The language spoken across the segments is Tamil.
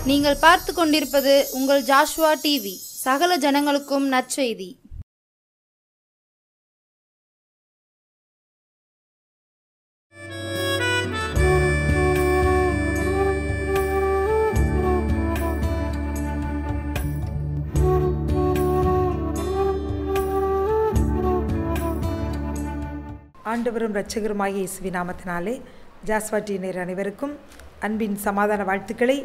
நீங்கள் பார்த்து கொண்டிருப்பது உங்கள் ஜாஷ்வா டிவி. சகல ஜனங்களுக்கும் நற்செய்தி. ஆண்டவரும் இரட்சகருமாகிய இயேசுவின் நாமத்தினாலே ஜாஸ்வா டிவி நேயர் அனைவருக்கும் அன்பின் சமாதான வாழ்த்துக்களை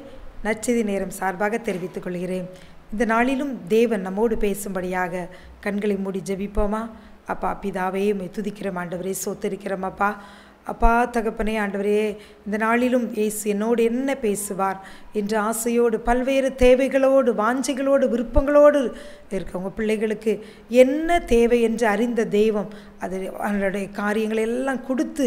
நற்செய்தி நேரம் சார்பாக தெரிவித்துக் கொள்கிறேன். இந்த நாளிலும் தேவன் நம்மோடு பேசும்படியாக கண்களை மூடி ஜெபிப்போமா? அப்பா பிதாவே உம்மை துதிக்கிறோம் ஆண்டவரே, சோத்தரிக்கிறோம் அப்பா. அப்பா தகப்பனே ஆண்டவரே, இந்த நாளிலும் இயேசு என்னோடு என்ன பேசுவார் என்ற ஆசையோடு பல்வேறு தேவைகளோடு வாஞ்சைகளோடு விருப்பங்களோடு இருக்க உங்கள் பிள்ளைகளுக்கு என்ன தேவை என்று அறிந்த தெய்வம் அது அவனுடைய காரியங்களை எல்லாம் கொடுத்து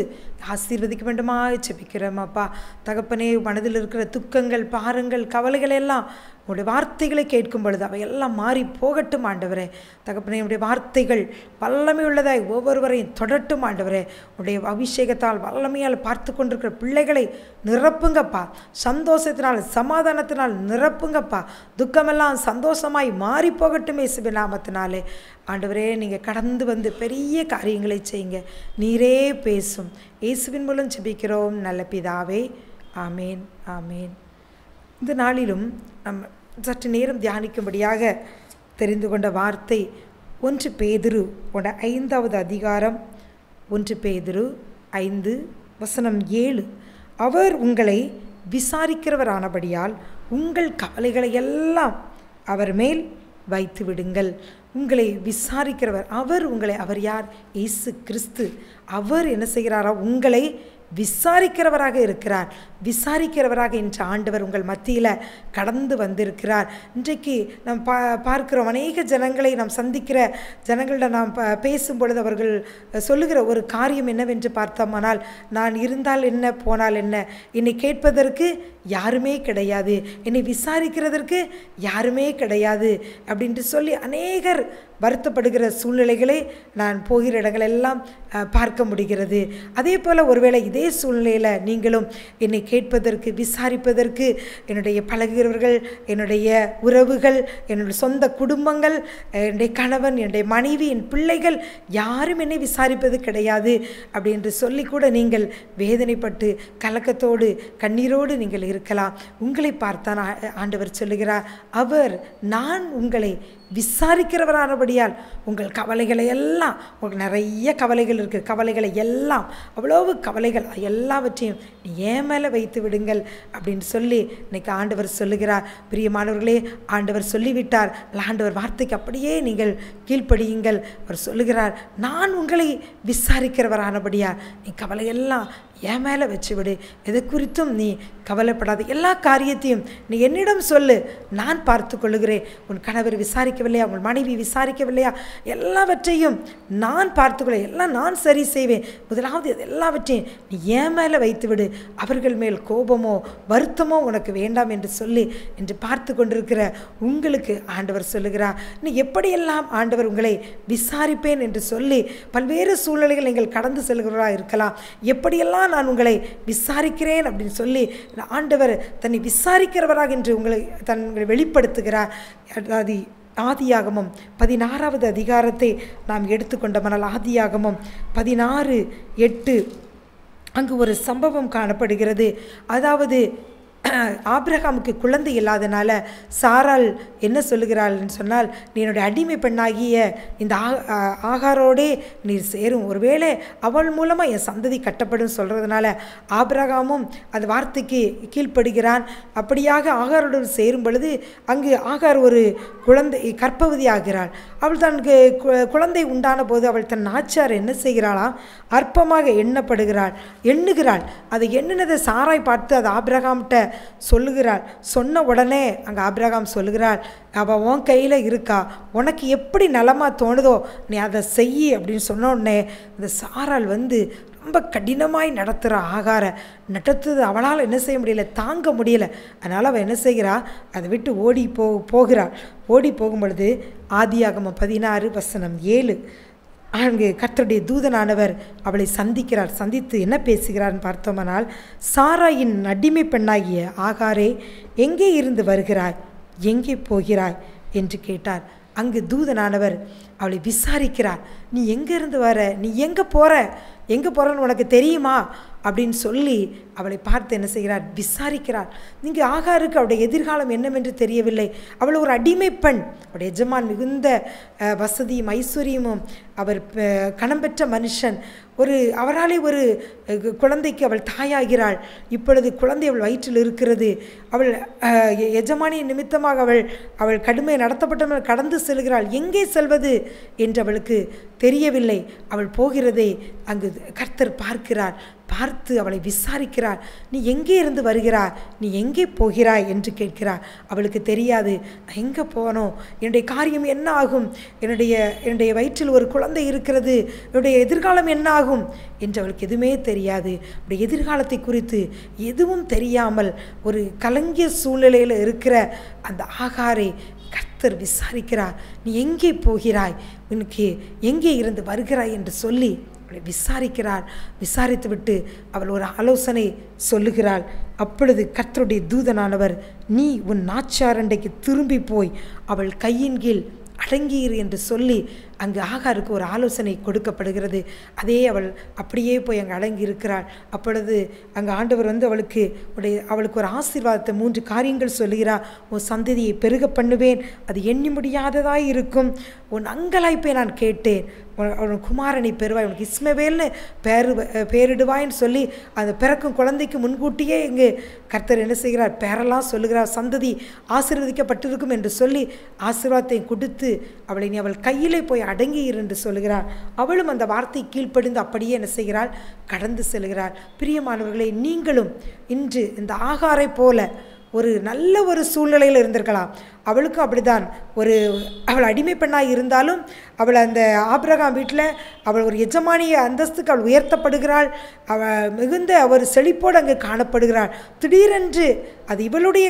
ஆசீர்வதிக்க வேண்டுமா ஜெபிக்கிறோம் அப்பா. தகப்பனே மனதில் இருக்கிற துக்கங்கள் பாரங்கள் கவலைகள் எல்லாம் உங்களுடைய வார்த்தைகளை கேட்கும் பொழுது அவையெல்லாம் மாறி போகட்டும் ஆண்டவரே. தகப்பனே உடைய வார்த்தைகள் வல்லமை உள்ளதாய் ஒவ்வொருவரையும் தொடரட்டும் ஆண்டவரே. உடைய அபிஷேகத்தால் வல்லமையால் பார்த்து கொண்டிருக்கிற பிள்ளைகளை நிரப்புங்கப்பா. சந்தோஷத்தினால் சமாதானத்தினால் நிரப்புங்கப்பா. துக்கமெல்லாம் சந்தோஷமாய் மாறி போகட்டும் இயேசுவின் நாமத்தினாலே. ஆண்டவரே நீங்கள் கடந்து வந்து பெரிய காரியங்களை செய்யுங்க. நீரே பேசும். இயேசுவின் மூலம் ஜெபிக்கிறோம் நல்ல பிதாவே, ஆமேன் ஆமேன். இந்த நாளிலும் நம்ம சற்று நேரம் தியானிக்கும்படியாக தெரிந்து கொண்ட வார்த்தை 1 பேதுரு 5வது அதிகாரம் 1 பேதுரு 5:7. அவர் உங்களை விசாரிக்கிறவரானபடியால் உங்கள் கவலைகளை எல்லாம் அவர் மேல் வைத்து விடுங்கள். உங்களை விசாரிக்கிறவர் அவர் யார்? இயேசு கிறிஸ்து. அவர் என்ன செய்கிறாரா? உங்களை விசாரிக்கிறவராக இருக்கிறார். விசாரிக்கிறவராக என்ற ஆண்டவர் உங்கள் மத்தியில் கடந்து வந்திருக்கிறார். இன்றைக்கு நாம் பார்க்கிறோம் அநேக ஜனங்களை நாம் சந்திக்கிற ஜனங்களிடம் நாம் பேசும் பொழுது அவர்கள் சொல்லுகிற ஒரு காரியம் என்னவென்று பார்த்தோமானால், நான் இருந்தால் என்ன போனால் என்ன, என்னை கேட்பதற்கு யாருமே கிடையாது, என்னை விசாரிக்கிறதற்கு யாருமே கிடையாது அப்படின்ட்டு சொல்லி அநேகர் வருத்தப்படுகிற சூழ்நிலைகளை நான் போகிற இடங்களெல்லாம் பார்க்க முடிகிறது. அதே போல் ஒருவேளை இதே சூழ்நிலையில் நீங்களும் என்னை கேட்பதற்கு விசாரிப்பதற்கு என்னுடைய பழகுகிறவர்கள், என்னுடைய உறவுகள், என்னுடைய சொந்த குடும்பங்கள், என்னுடைய கணவன், என்னுடைய மனைவி, என் பிள்ளைகள் யாரும் என்னை விசாரிப்பது கிடையாது அப்படின்னு சொல்லி கூட நீங்கள் வேதனைப்பட்டு கலக்கத்தோடு கண்ணீரோடு நீங்கள் இருக்கலாம். உங்களை பார்த்தான் ஆண்டவர் சொல்லுகிறார், நான் உங்களை விசாரிக்கிறவரானபடியால் உங்கள் கவலைகளை எல்லாம், உங்களுக்கு நிறைய கவலைகள் இருக்குது, கவலைகளை எல்லாம் அவ்வளவு கவலைகள் எல்லாவற்றையும் நீ ஏன் மேலே வைத்து விடுங்கள் அப்படின்னு சொல்லி இன்னைக்கு ஆண்டவர் சொல்லுகிறார். பிரியமானவர்களே, ஆண்டவர் சொல்லிவிட்டார். ஆண்டவர் வார்த்தைக்கு அப்படியே நீங்கள் கீழ்ப்படியுங்கள். அவர் சொல்லுகிறார், நான் உங்களை விசாரிக்கிறவரானபடியால் நீ கவலையெல்லாம் என் மேலே வச்சு விடு, எது குறித்தும் நீ கவலைப்படாது, எல்லா காரியத்தையும் நீ என்னிடம் சொல்லு, நான் பார்த்து கொள்ளுகிறேன். உன் கணவர் விசாரிக்கவில்லையா, உங்கள் மனைவி விசாரிக்கவில்லையா, எல்லாவற்றையும் நான் பார்த்துக்கொள்ள, எல்லாம் நான் சரி செய்வேன். முதலாவது எல்லாவற்றையும் நீ என் மேலே வைத்து விடு, அவர்கள் மேல் கோபமோ வருத்தமோ உனக்கு வேண்டாம் என்று சொல்லி என்று பார்த்து கொண்டிருக்கிற உங்களுக்கு ஆண்டவர் சொல்லுகிறார், நீ எப்படியெல்லாம் ஆண்டவர் உங்களை விசாரிப்பேன் என்று சொல்லி பல்வேறு சூழ்நிலைகள் நீங்கள் கடந்து செல்கிறவராக இருக்கலாம். எப்படியெல்லாம் நான் உங்களை விசாரிக்கிறேன் அப்படின்னு சொல்லி ஆண்டவர் தன்னை விசாரிக்கிறவராக என்று உங்களை வெளிப்படுத்துகிறார். அதாவது ஆதியாகமம் 16வது அதிகாரத்தை நாம் எடுத்துக்கொண்டோமானால் ஆதியாகமம் 16:8 அங்கு ஒரு சம்பவம் காணப்படுகிறது. அதாவது ஆபிரகாமுக்கு குழந்தை இல்லாதனால சாராள் என்ன சொல்லுகிறாள்னு சொன்னால், நீ என்னுடைய அடிமை பெண்ணாகிய இந்த ஆகாரோடே நீர் சேரும், ஒருவேளை அவள் மூலமாக என் சந்ததி கட்டப்படும் சொல்கிறதுனால ஆபிரகாமும் அந்த வார்த்தைக்கு கீழ்ப்படுகிறான். அப்படியாக ஆகாரோடு சேரும் பொழுது அங்கு ஆகார் ஒரு குழந்தை கர்ப்பவதி ஆகிறாள். அவள் தனக்கு குழந்தை உண்டான போது அவள் தன் நாச்சியார் என்ன செய்கிறாளாம், அற்பமாக எண்ணுகிறாள். அதை எண்ணினதை சாராய் பார்த்து அது ஆபிரகாம்கிட்ட சொல்லுகிறாள். சொன்ன உடனே அங்கே ஆபிரகாம் சொல்லுகிறாள், அவள் உன் கையில் இருக்கா, உனக்கு எப்படி நலமாக தோணுதோ நீ அதை செய் அப்படின்னு சொன்ன உடனே இந்த சாராள் ரொம்ப கடினமாய் நடத்துகிற நடத்துது அவளால் என்ன செய்ய முடியல, தாங்க முடியலை. அதனால் அவள் என்ன செய்கிறா, அதை விட்டு போகிறாள். ஓடி போகும் பொழுது ஆதியாகமம் 16:7 அங்கு கர்த்தருடைய தூதனானவர் அவளை சந்திக்கிறார். சந்தித்து என்ன பேசுகிறார்னு பார்த்தோமானால், சாராயின் அடிமை பெண்ணாகிய ஆகாரே, எங்கே இருந்து வருகிறாய், எங்கே போகிறாய் என்று கேட்டார். அங்கு தூதனானவர் அவளை விசாரிக்கிறார். நீ எங்கேருந்து வர, நீ எங்கே போகிறன்னு உனக்கு தெரியுமா அப்படின்னு சொல்லி அவளை பார்த்து என்ன செய்கிறார், விசாரிக்கிறார். நீங்கள் ஆகாருக்கு அவருடைய எதிர்காலம் என்னவென்று தெரியவில்லை. அவள் ஒரு அடிமை பெண். அவருடைய எஜமான் மிகுந்த வசதியும் ஐஸ்வர்யமும், அவர் கணம் பெற்ற மனுஷன். அவராலே ஒரு குழந்தைக்கு அவள் தாயாகிறாள். இப்பொழுது குழந்தை அவள் வயிற்றில் இருக்கிறது. அவள் எஜமானியின் நிமித்தமாக அவள் கடுமை நடத்தப்பட்ட கடந்து செல்கிறாள். எங்கே செல்வது என்று அவளுக்கு தெரியவில்லை. அவள் போகிறதை அங்கு கர்த்தர் பார்க்கிறார். பார்த்து அவளை விசாரிக்கிறார். நீ எங்கே இருந்து வருகிறாய், நீ எங்கே போகிறாய் என்று கேட்கிறார். அவளுக்கு தெரியாது. எங்கே போனோம், என்னுடைய காரியம் என்ன ஆகும், என்னுடைய வயிற்றில் ஒரு குழந்தை இருக்கிறது, என்னுடைய எதிர்காலம் என்ன ஆகும் என்று அவளுக்கு எதுவுமே தெரியாது. அப்படி எதிர்காலத்தை குறித்து எதுவும் தெரியாமல் ஒரு கலங்கிய சூழ்நிலையில் இருக்கிற அந்த ஆகாரை கர்த்தர் விசாரிக்கிறார். நீ எங்கே போகிறாய், உனக்கு எங்கே இருந்து வருகிறாய் என்று சொல்லி அவளை விசாரிக்கிறார். விசாரித்து விட்டு அவள் ஒரு ஆலோசனை சொல்லுகிறாள். அப்பொழுது கர்த்தருடைய தூதனானவர், நீ உன் நாச்சாரண்டைக்கு திரும்பி போய் அவள் கையின் கீழ் அடங்கியிரு என்று சொல்லி அங்கு ஆகாருக்கு ஒரு ஆலோசனை கொடுக்கப்படுகிறது. அதே அவள் அப்படியே போய் அங்கே அடங்கி இருக்கிறாள். அப்பொழுது அங்கே ஆண்டவர் அவளுக்கு ஒரு ஆசீர்வாதத்தை 3 காரியங்கள் சொல்லுகிறார். உன் சந்ததியை பெருக பண்ணுவேன், அது எண்ணி முடியாததாய் இருக்கும். உன் அங்கலாய்ப்பை நான் கேட்டேன், அவன் குமாரனை பெறுவாய், உனக்கு இஸ்மவேல்னு பேரிடுவாயின்னு சொல்லி அந்த பிறக்கும் குழந்தைக்கு முன்கூட்டியே இங்கு கர்த்தர் என்ன செய்கிறார், பேரெல்லாம் சொல்லுகிறார். சந்ததி ஆசீர்வதிக்கப்பட்டிருக்கும் என்று சொல்லி ஆசீர்வாதத்தை கொடுத்து அவளை நீ அவள் கையிலே போய் அடங்கி இரு என்று சொல்லுகிறார். அவளும் அந்த வார்த்தை கீழ்ப்படிந்து அப்படியே என்ன செய்கிறாள், கடந்து செல்கிறாள். பிரியமானவர்களே, நீங்களும் இன்று இந்த ஆகாரை போல ஒரு நல்ல ஒரு சூழ்நிலையில் இருந்திருக்கலாம். அவளுக்கும் அப்படிதான். அவள் அடிமை பெண்ணாக இருந்தாலும் அவள் அந்த ஆபிரகாம் வீட்டில் அவள் ஒரு எஜமானிய அந்தஸ்துக்கு அவள் உயர்த்தப்படுகிறாள். அவள் மிகுந்த ஒரு செழிப்போடு அங்கே காணப்படுகிறாள். திடீரென்று அது இவளுடைய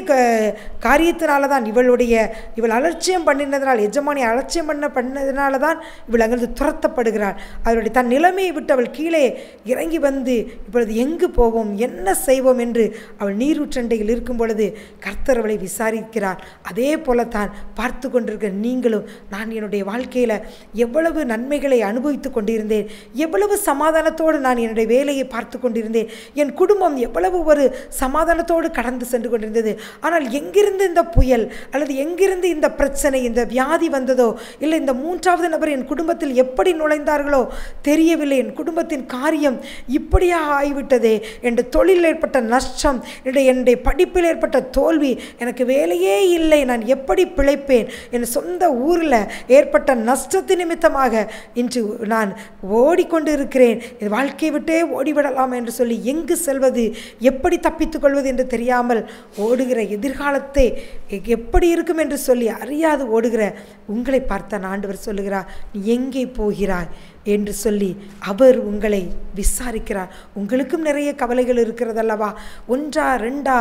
காரியத்தினால தான், இவள் அலட்சியம் பண்ணினதுனால், எஜமானியை அலட்சியம் பண்ணதுனால தான் இவள் அங்கிருந்து துரத்தப்படுகிறாள். அவளுடைய தன் நிலைமையை விட்டு அவள் கீழே இறங்கி வந்து இப்பொழுது எங்கு போவோம், என்ன செய்வோம் என்று அவள் நீரூற்றண்டையில் இருக்கும் பொழுது கர்த்தர் அவளை விசாரிக்கிறார். அதே போலத்தான் பார்த்து கொண்டிருக்கிற நீங்களும், நான் என்னுடைய வாழ்க்கையில் எவ்வளவு நன்மைகளை அனுபவித்து கொண்டிருந்தேன், எவ்வளவு சமாதானத்தோடு நான் என்னுடைய வேலையை பார்த்து கொண்டிருந்தேன், என் குடும்பம் எவ்வளவு ஒரு சமாதானத்தோடு கடந்து சென்று கொண்டிருந்தது. ஆனால் எங்கிருந்து இந்த புயல் அல்லது எங்கிருந்து இந்த பிரச்சனை, இந்த வியாதி வந்ததோ, இல்லை இந்த 3வது நபர் என் குடும்பத்தில் எப்படி நுழைந்தார்களோ தெரியவில்லை. என் குடும்பத்தின் காரியம் இப்படியாக ஆகிவிட்டதே, என் தொழிலில் ஏற்பட்ட நஷ்டம், என்னுடைய படிப்பில் ஏற்பட்ட தோல்வி, எனக்கு வேலையே இல்லை, நான் எப்படி பிழைப்பேன், என் சொந்த ஊரில் ஏற்பட்ட நஷ்டத்தின் நிமித்தமாக இன்று நான் ஓடிக்கொண்டு இருக்கிறேன், என் வாழ்க்கையை விட்டே ஓடிவிடலாம் என்று சொல்லி எங்கு செல்வது, எப்படி தப்பித்துக் கொள்வது என்று தெரியாமல் ஓடுகிற எதிர்காலத்தை எப்படி இருக்கும் என்று சொல்லி அறியாது ஓடுகிற உங்களை பார்த்த ஆண்டவர் சொல்லுகிறார், நீ எங்கே போகிறாய் என்று சொல்லி அவர் உங்களை விசாரிக்கிறார். உங்களுக்கும் நிறைய கவலைகள் இருக்கிறதல்லவா, 1 2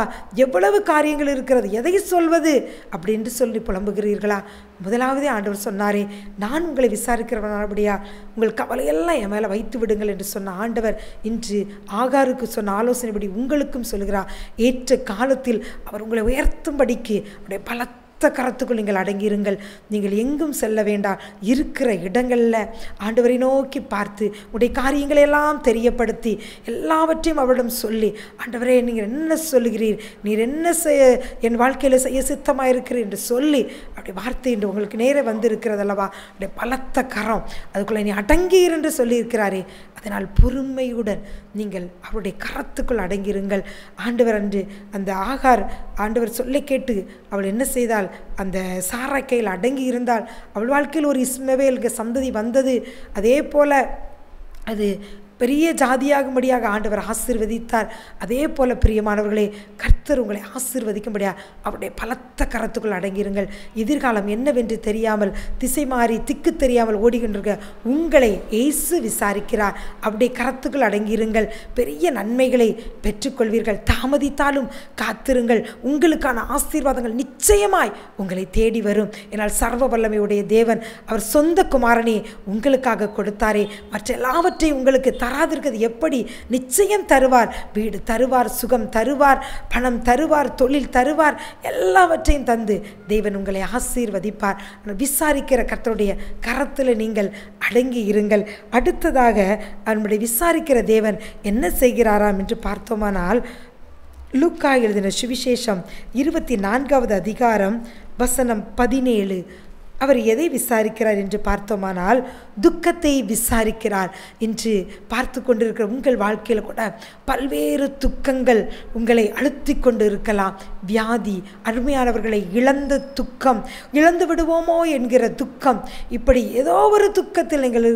எவ்வளவு காரியங்கள் இருக்கிறது, எதை சொல்வது அப்படின்னு சொல்லி புலம்புகிறீர்களா? முதலாவதே ஆண்டவர் சொன்னாரே, நான் உங்களை விசாரிக்கிறவனாபடியா உங்கள் கவலையெல்லாம் என் மேலே வைத்து விடுங்கள் என்று சொன்ன ஆண்டவர் இன்று ஆகாருக்கு சொன்ன ஆலோசனைப்படி உங்களுக்கும் சொல்கிறார். ஏற்ற காலத்தில் அவர் உங்களை உயர்த்தும்படிக்கு அவருடைய பலத்த கரத்துக்குள் நீங்கள் அடங்கியிருங்கள். நீங்கள் எங்கும் செல்ல வேண்டாம். இருக்கிற இடங்களில் ஆண்டவரை நோக்கி பார்த்து உடைய காரியங்களை எல்லாம் தெரியப்படுத்தி எல்லாவற்றையும் அவரிடம் சொல்லி, ஆண்டவரே நீங்கள் என்ன சொல்லுகிறீர், நீர் என்ன என் வாழ்க்கையில் செய்ய சித்தமாக இருக்கிறீர் என்று சொல்லி அப்படி வார்த்தை என்று உங்களுக்கு நேரே வந்திருக்கிறதல்லவா, அப்படியே பலத்த கரம் அதுக்குள்ளே நீ அடங்கீர் என்று சொல்லியிருக்கிறாரே. அதனால் பொறுமையுடன் நீங்கள் அவருடைய கரத்துக்குள் அடங்கியிருங்கள். ஆண்டவர் அன்று அந்த ஆண்டவர் சொல்லை கேட்டு அவள் என்ன செய்தால், அந்த சாராய் கையில் அடங்கி இருந்தால் அவள் வாழ்க்கையில் ஒரு இஸ்மவேல் சந்ததி வந்தது. அதே போல் அது பெரிய ஜாதியாகும்படியாக ஆண்டவர் ஆசீர்வதித்தார். அதே போல பிரியமானவர்களே, கர்த்தர் உங்களை ஆசீர்வதிக்கும்படியாக அவருடைய பலத்த கரத்துக்குள் அடங்கியிருங்கள். எதிர்காலம் என்னவென்று தெரியாமல் திசை மாறி திக்கு தெரியாமல் ஓடுகின்ற உங்களை இயேசு விசாரிக்கிறார். அவருடைய கரத்துக்குள் அடங்கியிருங்கள். பெரிய நன்மைகளை பெற்றுக்கொள்வீர்கள். தாமதித்தாலும் காத்திருங்கள். உங்களுக்கான ஆசீர்வாதங்கள் நிச்சயமாய் உங்களை தேடி வரும். என்னால் சர்வ வல்லமையுடைய தேவன் அவர் சொந்த குமாரனை உங்களுக்காக கொடுத்தாரே, மற்ற எல்லாவற்றையும் உங்களுக்கு தராதிருக்கிறது எப்படி? நிச்சயம் தருவார். வீடு தருவார், சுகம் தருவார், பணம் தருவார், தொழில் தருவார், எல்லாவற்றையும் தந்து தேவன் உங்களை ஆசீர்வதிப்பார். விசாரிக்கிற கர்த்தருடைய கரத்தில் நீங்கள் அடங்கி இருங்கள். அடுத்ததாக அவனுடைய விசாரிக்கிற தேவன் என்ன செய்கிறாராம் என்று பார்த்தோமானால், லூக்கா எழுதின சுவிசேஷம் 24வது அதிகாரம் வசனம் 17. அவர் எதை விசாரிக்கிறார் என்று பார்த்தோமானால், துக்கத்தை விசாரிக்கிறார். இன்று பார்த்து கொண்டிருக்கிற உங்கள் வாழ்க்கையில் கூட பல்வேறு துக்கங்கள் உங்களை அழுத்தி கொண்டு இருக்கலாம். வியாதி, அருமையானவர்களை இழந்த துக்கம், இழந்து விடுவோமோ என்கிற துக்கம், இப்படி ஏதோ ஒரு துக்கத்தில் நீங்கள்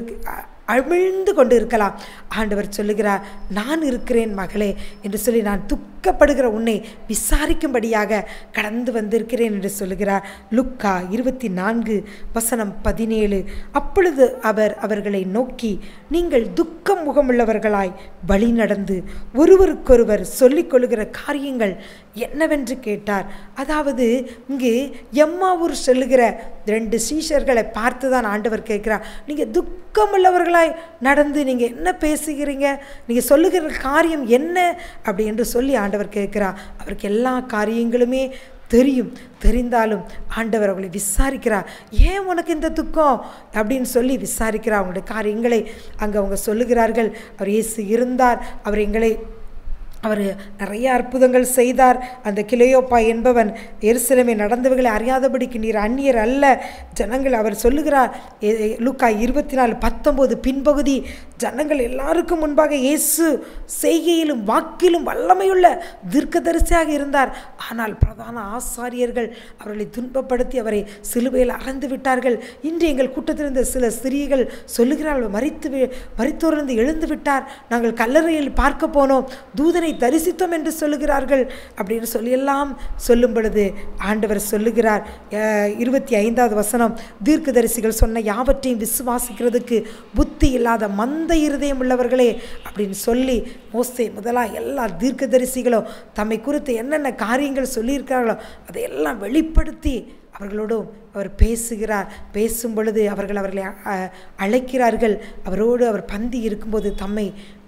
அமிழ்ந்து கொண்டு இருக்கலாம். ஆண்டவர் சொல்லுகிறார், நான் இருக்கிறேன் மகளே என்று சொல்லி நான் துக்கப்படுகிற உன்னை விசாரிக்கும்படியாக கடந்து வந்திருக்கிறேன் என்று சொல்லுகிறார். லூக்கா 24 வசனம் 17. அப்பொழுது அவர் அவர்களை நோக்கி, நீங்கள் துக்கம் முகமுள்ளவர்களாய் வழி நடந்து ஒருவருக்கொருவர் சொல்லிக் கொள்ளுகிற காரியங்கள் என்னவென்று கேட்டார். அதாவது இங்கு எம்மாவூர் சொல்லுகிற 2 சீஷர்களை பார்த்து தான் ஆண்டவர் கேட்கிறார், நீங்கள் துக்கமுள்ளவர்களாய் நடந்து நீங்கள் என்ன பேசுகிறீங்க, நீங்கள் சொல்லுகிற காரியம் என்ன அப்படி என்று சொல்லி ஆண்டவர் கேட்கிறார். அவருக்கு எல்லா காரியங்களுமே தெரியும். தெரிந்தாலும் ஆண்டவர் அவங்களை விசாரிக்கிறார். ஏன் உனக்கு இந்த துக்கம் அப்படின்னு சொல்லி விசாரிக்கிறார். அவங்களுடைய காரியங்களை அங்கே அவங்க சொல்லுகிறார்கள். அவர் இயேசு இருந்தார், அவர் நிறைய அற்புதங்கள் செய்தார். அந்த கிளையோப்பா என்பவன் எருசலேமை நடந்தவர்களை அறியாதபடிக்கு நீர் அந்நியர் அல்ல ஜனங்கள், அவர் சொல்லுகிறார். லூக்கா 24:19 பின்பகுதி, ஜனங்கள் எல்லாருக்கும் முன்பாக இயேசு செய்கையிலும் வாக்கிலும் வல்லமையுள்ள தீர்க்கதரிசியாக இருந்தார். ஆனால் பிரதான ஆசாரியர்கள் அவர்களை துன்பப்படுத்தி அவரை சிலுவையில் அறைந்து விட்டார்கள். இன்று எங்கள் கூட்டத்திலிருந்த சில ஸ்திரீகள் சொல்லுகிறார்கள், மரித்தோரிலிருந்து எழுந்து விட்டார், நாங்கள் கல்லறையில் பார்க்க போனோம், தூதனை தரிசித்தோம் என்று சொல்லுகிறார்கள் அப்படின்னு சொல்லி எல்லாம் சொல்லும் பொழுது ஆண்டவர் சொல்லுகிறார். 25வது வசனம், தீர்க்கதரிசிகள் சொன்ன யாவற்றையும் விசுவாசிக்கிறதுக்கு புத்தி இல்லாத மந்த இருதயம் உள்ளவர்களே அப்படின்னு சொல்லி மோசே முதலா எல்லா தீர்க்கதரிசிகளும் தம்மை குறித்து என்னென்ன காரியங்கள் சொல்லியிருக்கிறார்களோ அதையெல்லாம் வெளிப்படுத்தி அவர்களோடும் அவர் பேசுகிறார். பேசும் பொழுது அவர்களை அழைக்கிறார்கள். அவரோடு அவர் பந்தி இருக்கும்போது தம்மை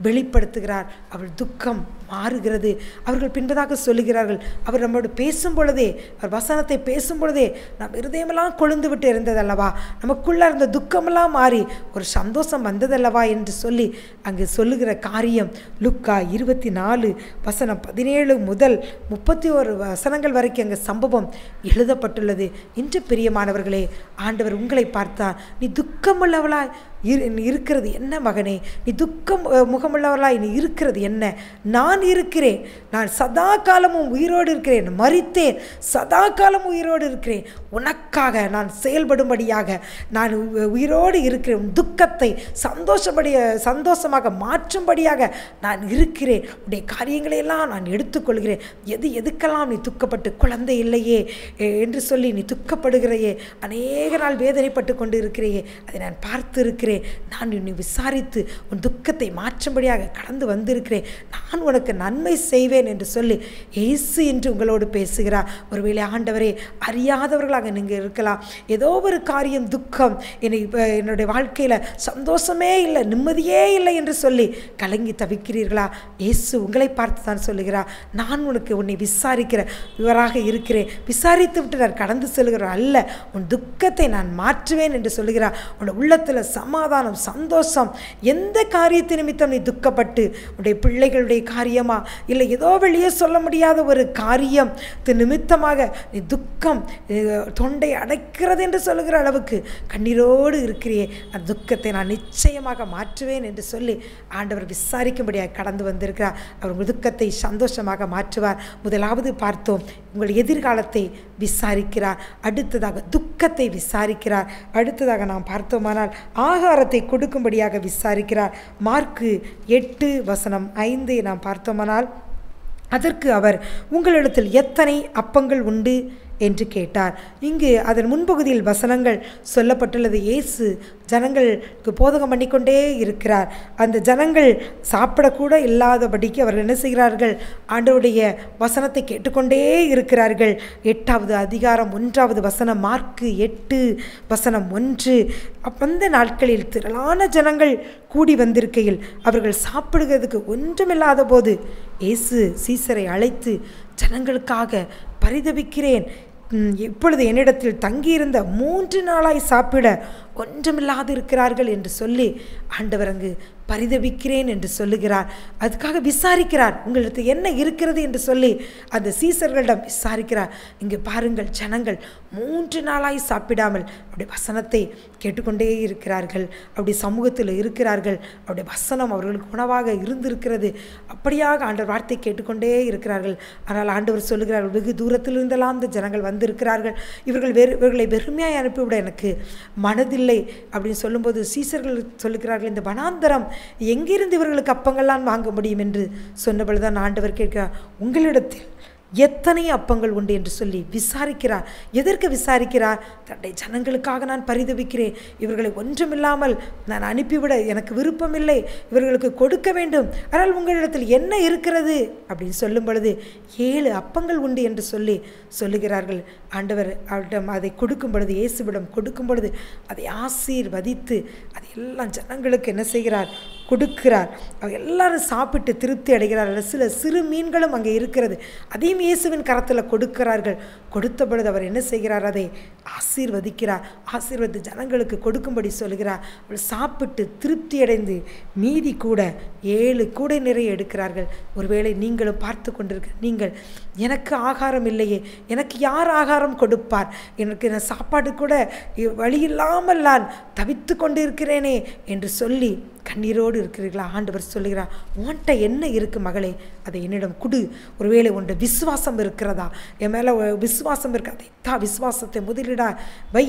வெளிப்படுத்துகிறார். அவள் துக்கம் மாறுகிறது. அவர்கள் பின்பதாக சொல்லுகிறார்கள், அவர் நம்மோடு பேசும் பொழுதே, அவர் வசனத்தை பேசும் பொழுதே நம் இருதயமெல்லாம் கொழுந்து விட்டு இருந்ததல்லவா, நமக்குள்ளே இருந்த துக்கமெல்லாம் மாறி ஒரு சந்தோஷம் வந்ததல்லவா என்று சொல்லி அங்கு சொல்லுகிற காரியம் லூக்கா 24 வசனம் 17 முதல் 31 வசனங்கள் வரைக்கும் அங்கே சம்பவம் எழுதப்பட்டுள்ளது. இன்று பிரியமானவர்களே, ஆண்டவர் உங்களை பார்த்தார். நீ துக்கமுள்ளவளாய் இருக்கிறது என்ன மகனே, நீ துக்கம் முகமுள்ளவர்களாய் நீ இருக்கிறது என்ன? நான் இருக்கிறேன், நான் சதா காலமும் உயிரோடு இருக்கிறேன், மரித்தேன், சதா காலமும் உயிரோடு இருக்கிறேன், உனக்காக நான் செயல்படும்படியாக நான் உயிரோடு இருக்கிறேன், துக்கத்தை சந்தோஷமாக மாற்றும்படியாக நான் இருக்கிறேன், உடைய காரியங்களையெல்லாம் நான் எடுத்துக்கொள்கிறேன், எதுக்கெல்லாம் நீ துக்கப்பட்டு குழந்தை இல்லையே என்று சொல்லி நீ துக்கப்படுகிறையே, அநேக நாள் வேதனைப்பட்டு கொண்டு இருக்கிறையே, அதை நான் பார்த்து இருக்கிறேன், நான் உன்னை விசாரித்து உன் துக்கத்தை மாற்றும்படியாக கடந்து வந்திருக்கிறேன், நான் உனக்கு நன்மை செய்வேன் என்று சொல்லி இயேசு என்று உங்களோடு பேசுகிறார். ஒருவேளை ஆண்டவரே அறியாதவர்களாக நீங்கள் இருக்கலாம். ஏதோ ஒரு காரியம் துக்கம், என்னுடைய வாழ்க்கையில் சந்தோஷமே இல்லை, நிம்மதியே இல்லை என்று சொல்லி கலங்கி தவிக்கிறீர்களா? இயேசு உங்களை பார்த்து தான் சொல்லுகிறார், நான் உன்னை விசாரிக்கிற இவராக இருக்கிறேன், விசாரித்து விட்டு நான் கடந்து செல்கிறேன் அல்ல, உன் துக்கத்தை நான் மாற்றுவேன் என்று சொல்லுகிறார். உன் உள்ளத்தில் சமாதானம், சந்தோஷம், எந்த காரியத்தை நிமித்தம் நீ துக்கப்பட்டு உடைய பிள்ளைகளுடைய காரியமா இல்லை ஏதோ வெளியே சொல்ல முடியாத ஒரு காரியம் நிமித்தமாக நீ துக்கம் தொண்டை அடைக்கிறது என்று சொல்லுகிற அளவுக்கு கண்ணீரோடு இருக்கிறியே, அந்த துக்கத்தை நான் நிச்சயமாக மாற்றுவேன் என்று சொல்லி ஆண்டவர் விசாரிக்கும்படியாக கடந்து வந்திருக்கிறார். அவர் உங்கள் துக்கத்தை சந்தோஷமாக மாற்றுவார். முதலாவது பார்த்தோம், உங்கள் எதிர்காலத்தை விசாரிக்கிறார். அடுத்ததாக துக்கத்தை விசாரிக்கிறார். அடுத்ததாக நாம் பார்த்தோமானால் ஆகாரத்தை கொடுக்கும்படியாக விசாரிக்கிறார். மார்க்கு 8:5 நாம் பார்த்தோமானால், அதற்கு அவர், உங்களிடத்தில் எத்தனை அப்பங்கள் உண்டு என்று கேட்டார். இங்கு அதன் முன்பகுதியில் வசனங்கள் சொல்லப்பட்டுள்ளது. இயேசு ஜனங்களுக்கு போதகம் பண்ணிக்கொண்டே இருக்கிறார். அந்த ஜனங்கள் சாப்பிடக்கூட இல்லாதபடிக்கு அவர்கள் என்ன செய்கிறார்கள்? ஆண்டவருடைய வசனத்தை கேட்டுக்கொண்டே இருக்கிறார்கள். 8வது அதிகாரம் 1வது வசனம், மார்க்கு 8:1. அந்த நாட்களில் திரளான ஜனங்கள் கூடி வந்திருக்கையில் அவர்கள் சாப்பிடுகிறதுக்கு ஒன்றுமில்லாத போது இயேசு சீசரை அழைத்து, ஜனங்களுக்காக பரிதபிக்கிறேன், இப்பொழுது என்னிடத்தில் தங்கியிருந்த 3 நாளாய் சாப்பிட ஒன்றுமில்லாது இருக்கிறார்கள் என்று சொல்லி ஆண்டவர் அங்கு பரிதபிக்கிறேன் என்று சொல்லுகிறார். அதுக்காக விசாரிக்கிறார், உங்களுக்கு என்ன இருக்கிறது என்று சொல்லி அந்த சீசர்களிடம் விசாரிக்கிறார். இங்கே பாருங்கள், ஜனங்கள் 3 நாளாய் சாப்பிடாமல் அப்படி வசனத்தை கேட்டுக்கொண்டே இருக்கிறார்கள். அப்படி சமூகத்தில் இருக்கிறார்கள். அப்படி வசனம் அவர்களுக்கு உணவாக இருந்திருக்கிறது. அப்படியாக ஆண்டவர் வார்த்தை கேட்டுக்கொண்டே இருக்கிறார்கள். ஆனால் ஆண்டவர் சொல்லுகிறார்கள், வெகு தூரத்தில் இருந்தெல்லாம் இந்த ஜனங்கள் வந்திருக்கிறார்கள், இவர்களை வெறுமையாய் அனுப்பிவிட எனக்கு மனதில்லை அப்படின்னு சொல்லும்போது சீசர்கள் சொல்லுகிறார்கள், இந்த வனாந்தரம் எங்கிருந்து இவர்களுக்கு அப்பங்கள்லாம் வாங்க முடியும் என்று சொன்னபொழுதுதான் ஆண்டவர் கேட்கிறார், உங்களிடத்தில் எத்தனை அப்பங்கள் உண்டு என்று சொல்லி விசாரிக்கிறார். எதற்கு விசாரிக்கிறார்? தன்னுடைய ஜனங்களுக்காக நான் பரிதபிக்கிறேன், இவர்களை ஒன்றுமில்லாமல் நான் அனுப்பிவிட எனக்கு விருப்பமில்லை, இவர்களுக்கு கொடுக்க வேண்டும், ஆனால் உங்களிடத்தில் என்ன இருக்கிறது அப்படின்னு சொல்லும் பொழுது 7 அப்பங்கள் உண்டு என்று சொல்லி சொல்லுகிறார்கள். ஆண்டவர் அவரிடம் அதை கொடுக்கும் பொழுது, இயேசுவிடம் கொடுக்கும் பொழுது அதை ஆசீர்வதித்து அதை எல்லாம் ஜனங்களுக்கு என்ன செய்கிறார்? கொடுக்கிறார். அவங்க எல்லாரும் சாப்பிட்டு திருப்தி அடைகிறார்கள். சில சிறு மீன்களும் அங்கே இருக்கிறது, அதையும் இயேசுவின் கரத்தில் கொடுக்கிறார்கள். கொடுத்த பொழுது அவர் என்ன செய்கிறார்? அதை ஆசீர்வதிக்கிறார். ஆசீர்வதித்து ஜனங்களுக்கு கொடுக்கும்படி சொல்கிறார். அவள் சாப்பிட்டு திருப்தி அடைந்து மீதி கூட 7 கூடை நிறைய எடுக்கிறார்கள். ஒருவேளை நீங்களும் பார்த்து கொண்டிருக்க, நீங்கள் எனக்கு ஆகாரம் இல்லையே, எனக்கு யார் ஆகாரம் கொடுப்பார், எனக்கு நான் சாப்பாடு கூட வழியில்லாமல் நான் தவித்து கொண்டு இருக்கிறேனே என்று சொல்லி கண்ணீரோடு இருக்கிறீர்களா? ஆண்டவர் சொல்லுகிறார், உன்கிட்ட என்ன இருக்குது மகளே, அதை என்னிடம் கொடு. ஒருவேளை உன்ட விசுவாசம் இருக்கிறதா? என் மேலே விசுவாசம் இருக்கு, அதை தா. விசுவாசத்தை முதலிடா வை,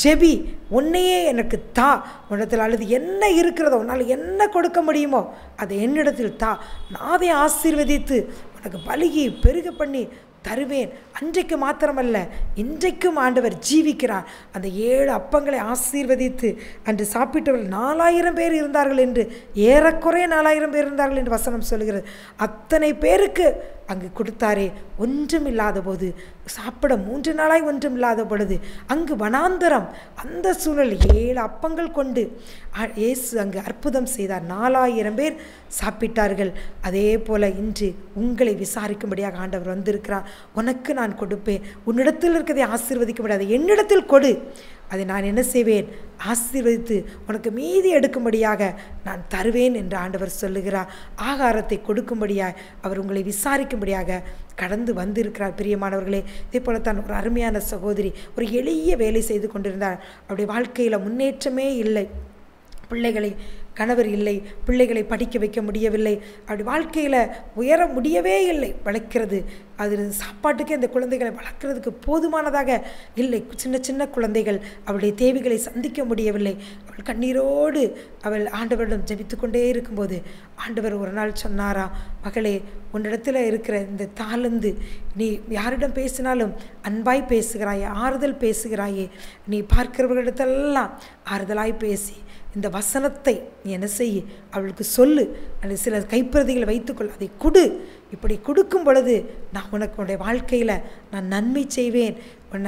ஜெபி, உன்னையே எனக்கு தா. உன்னிடத்தில் அல்லது என்ன இருக்கிறதோ, உன்னால் என்ன கொடுக்க முடியுமோ அதை என்னிடத்தில் தா. நான் அதை ஆசீர்வதித்து உனக்கு பலுகி பெருக பண்ணி தருவேன். அன்றைக்கு மாத்திரமல்ல, இன்றைக்கும் ஆண்டவர் ஜீவிக்கிறார். அந்த 7 அப்பங்களை ஆசீர்வதித்து அன்று சாப்பிட்டவர்கள் 4000 பேர் இருந்தார்கள் என்று, ஏறக்குறைய 4000 பேர் இருந்தார்கள் என்று வசனம் சொல்கிறது. அத்தனை பேருக்கு அங்கு கொடுத்தாரே. ஒன்றுமில்லாத போது, சாப்பிட 3 நாளாய் ஒன்றுமில்லாத பொழுது, அங்கு வனாந்தரம், அந்த சூழல் 7 அப்பங்கள் கொண்டு இயேசு அங்கு அற்புதம் செய்தார். 4000 பேர் சாப்பிட்டார்கள். அதே போல இன்று உங்களை விசாரிக்கும்படியாக ஆண்டவர் வந்திருக்கிறார். உனக்கு நான் கொடுப்பேன், உன்னிடத்தில் இருக்கிறதை ஆசீர்வதிக்க முடியாது, என்னிடத்தில் கொடு, அதை நான் என்ன செய்வேன்? ஆசீர்வதித்து உனக்கு மீதி எடுக்கும்படியாக நான் தருவேன் என்று ஆண்டவர் சொல்லுகிறார். ஆகாரத்தை கொடுக்கும்படியாக அவர் உங்களை விசாரிக்கும்படியாக கடந்து வந்திருக்கிறார். பிரியமானவர்களே, இதே போலத்தான் ஒரு அருமையான சகோதரி ஒரு எளிய வேலை செய்து கொண்டிருந்தார். அவருடைய வாழ்க்கையில் முன்னேற்றமே இல்லை. பிள்ளைகளை, கணவர் இல்லை, பிள்ளைகளை படிக்க வைக்க முடியவில்லை, அப்படி வாழ்க்கையில் உயர முடியவே இல்லை. வளர்க்கிறது, அது சாப்பாட்டுக்கே அந்த குழந்தைகளை வளர்க்குறதுக்கு போதுமானதாக இல்லை. சின்ன சின்ன குழந்தைகள், அவளுடைய தேவைகளை சந்திக்க முடியவில்லை. அவள் கண்ணீரோடு அவள் ஆண்டவரிடம் ஜெபித்து கொண்டே இருக்கும்போது ஆண்டவர் ஒரு நாள் சொன்னாரா, மகளே, உன்னிடத்தில் இருக்கிற இந்த தாளந்து, நீ யாரிடம் பேசினாலும் அன்பாய் பேசுகிறாயே, ஆறுதல் பேசுகிறாயே, நீ பார்க்கிறவர்களிடத்தெல்லாம் ஆறுதலாய் பேசி இந்த வசனத்தை நீ என்ன செய்ய, அவளுக்கு சொல்லு, அது சில கைப்பிரதிகளை வைத்துக்கொள், அதை கொடு. இப்படி கொடுக்கும் பொழுது நான் உனக்கு உன்னுடைய வாழ்க்கையில் நான் நன்மை செய்வேன்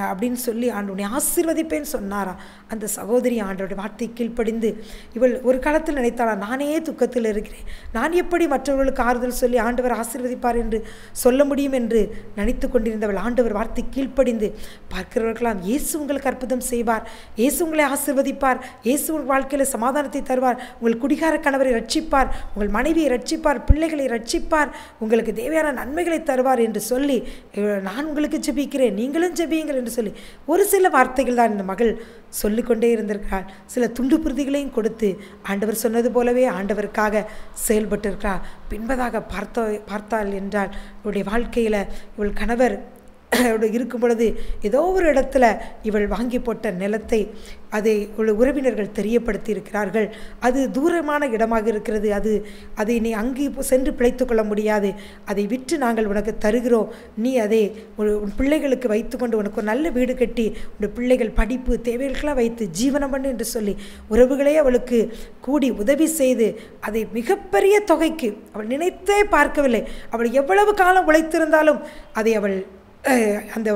அப்படின்னு சொல்லி ஆண்டவனை ஆசீர்வதிப்பேன்னு சொன்னாரா. அந்த சகோதரி ஆண்டவருடைய வார்த்தை கீழ்ப்படிந்து, இவள் ஒரு காலத்தில் நினைத்தாளா, நானே துக்கத்தில் இருக்கிறேன், நான் எப்படி மற்றவர்களுக்கு ஆறுதல் சொல்லி ஆண்டவர் ஆசீர்வதிப்பார் என்று சொல்ல முடியும் என்று நினைத்து கொண்டிருந்தவள் ஆண்டவர் வார்த்தை கீழ்ப்படிந்து, பார்க்கிறவர்களாம் இயேசு உங்களுக்கு அற்புதம் செய்வார், இயேசு உங்களை ஆசீர்வதிப்பார், இயேசு உங்கள் வாழ்க்கையில் சமாதானத்தை தருவார், உங்கள் குடிகார கணவரை ரட்சிப்பார், உங்கள் மனைவியை ரட்சிப்பார், பிள்ளைகளை ரட்சிப்பார், உங்களுக்கு தேவையான நன்மைகளை தருவார் என்று சொல்லி, நான் உங்களுக்கு ஜெபிக்கிறேன், நீங்களும் ஜெபியுங்கள் என்று சொல்லி ஒரு சில வார்த்தைகள் தான் இந்த மகள் சொல்லிக்கொண்டே இருந்திருக்கிறாள். சில துண்டு பிரதிகளையும் கொடுத்து ஆண்டவர் சொன்னது போலவே ஆண்டவருக்காக செயல்பட்டிருக்கிறார். பின்பதாக பார்த்தாள் என்றால் இவளுடைய வாழ்க்கையில் இவள் கணவர் இருக்கும் பொழுது ஏதோ ஒரு இடத்துல இவள் வாங்கி போட்ட நிலத்தை அதை உறவினர்கள் தெரியப்படுத்தி இருக்கிறார்கள். அது தூரமான இடமாக இருக்கிறது, அதை நீ அங்கே சென்று பிழைத்து கொள்ள முடியாது, அதை விற்று நாங்கள் உனக்கு தருகிறோம், நீ அதை உன் பிள்ளைகளுக்கு வைத்துக்கொண்டு உனக்கு ஒரு நல்ல வீடு கட்டி உன் பிள்ளைகள் படிப்பு தேவைகளுக்கெல்லாம் வைத்து ஜீவனம் பண்ணு என்று சொல்லி உறவுகளே அவளுக்கு கூடி உதவி செய்து அதை மிகப்பெரிய தொகைக்கு அவள் நினைத்தே பார்க்கவில்லை. அவள் எவ்வளவு காலம் உழைத்திருந்தாலும் அதை அவள் அந்த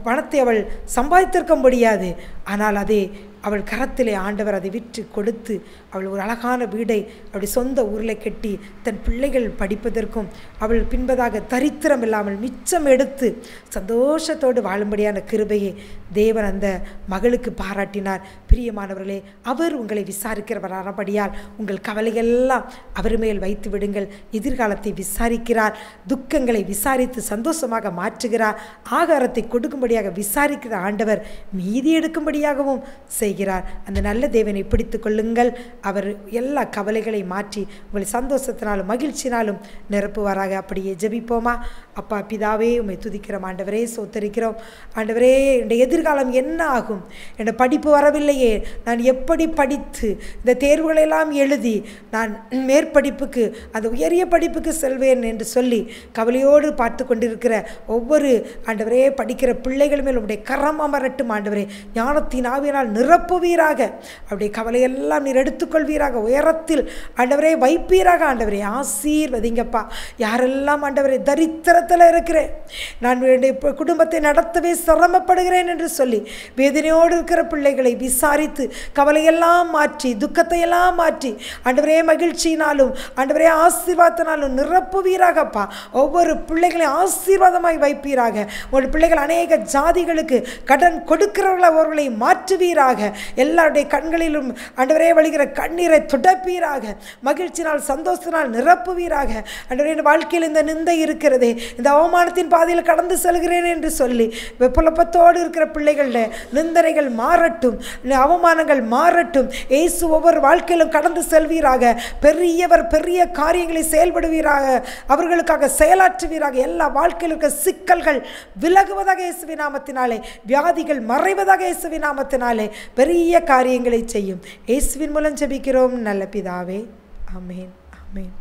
பணத்தை அவள் சம்பாதித்திருக்க முடியாது. ஆனால் அதை அவள் கரத்திலே ஆண்டவர் அதை விற்று கொடுத்து அவள் ஒரு அழகான வீடை அவளுடைய சொந்த ஊரில் கட்டி தன் பிள்ளைகள் படிப்பதற்கும் அவள் பின்பதாக தரித்திரம் இல்லாமல் மிச்சம் எடுத்து சந்தோஷத்தோடு வாழும்படியான கிருபையை தேவன் அந்த மகளுக்கு பாராட்டினார். பிரியமானவர்களே, அவர் உங்களை விசாரிக்கிறவரானபடியால் உங்கள் கவலையெல்லாம் அவர் மேல் வைத்து விடுங்கள். எதிர்காலத்தை விசாரிக்கிறார், துக்கங்களை விசாரித்து சந்தோஷமாக மாற்றுகிறார், ஆகாரத்தை கொடுக்கும்படியாக விசாரிக்கிற ஆண்டவர் மீதி எடுக்கும்படியாகவும் செய்கிறார். அந்த நல்ல தேவனை பிடித்து கொள்ளுங்கள். அவர் எல்லா கவலைகளை மாற்றி உங்களை சந்தோஷத்தினாலும் மகிழ்ச்சினாலும் நிரப்புவாராக. அப்படியே ஜெபிப்போமா? அப்பா பிதாவே, உம்மை துதிக்கிறோம் ஆண்டவரே, சோத்தரிக்கிறோம் ஆண்டவரே. என்னுடைய எதிர்காலம் என்ன ஆகும்? என்னோட படிப்பு வரவில்லையே, நான் எப்படி படித்து இந்த தேர்வுகளெல்லாம் எழுதி நான் மேற்படிப்புக்கு அந்த உயரிய படிப்புக்கு செல்வேன் என்று சொல்லி கவலையோடு பார்த்து கொண்டிருக்கிற ஒவ்வொரு ஆண்டவரே படிக்கிற பிள்ளைகள் மேல் உடைய கரம் அமரட்டும் ஆண்டவரே. ஞானத்தின் ஆவியினால் நிரப்புவீராக. அவருடைய கவலையெல்லாம் நீர் எடுத்துக்கொள்வீராக. உயரத்தில் ஆண்டவரே வைப்பீராக. ஆண்டவரே ஆசீர்வதிங்கப்பா. யாரெல்லாம் ஆண்டவரே தரித்திரத்தில் இருக்கிறேன், நான் குடும்பத்தை நடத்தவே சிரமப்படுகிறேன் என்று சொல்லி வேதனையோடு இருக்கிற பிள்ளைகளை விசாரித்து கவலையெல்லாம் மாற்றி துக்கத்தை எல்லாம் மாற்றி ஆண்டவரே மகிழ்ச்சியினாலும் ஆண்டவரே ஆசீர்வாதத்தினாலும் நிரப்புவீராகப்பா. ஒவ்வொரு பிள்ளைகளையும் ஆசீர்வாதமாய் வைப்பீராக. உங்கள் பிள்ளைகள் அநேக ஜாதிகளுக்கு கடன் கொடுக்கிறவர்கள் அவர்களை மாற்றுவீராக. எல்லாருடைய கண்களிலும் ஆண்டவரே வழிகிற கண்ணீரை துடைப்பீராக. மகிழ்ச்சினால் சந்தோஷத்தினால் நிரப்புவீராக. ஆண்டவரே, வாழ்க்கையில் இந்த நிந்தை இருக்கிறதே, இந்த அவமானத்தின் பாதையில் கடந்து செல்கிறேன் என்று சொல்லி புலப்பத்தோடு இருக்கிற பிள்ளைகளுடைய நிந்தனைகள் மாறட்டும், அவமானங்கள் மாறட்டும். இயேசு ஒவ்வொரு வாழ்க்கையிலும் கடந்து செல்வீராக. பெரியவர் பெரிய காரியங்களை செயல்படுவீராக. அவர்களுக்காக செயலாற்றுவீராக. எல்லா வாழ்க்கையில் இருக்க சிக்கல்கள் விலகுவதாக இயேசுவின் நாமத்தினாலே, வியாதிகள் மறைவதாக இயேசுவின் நாமத்தினாலே பெரிய காரியங்களை செய்யும். இயேசுவின் மூலம் ஜெபிக்கிறோம் நல்ல பிதாவே. ஆமென், ஆமென்.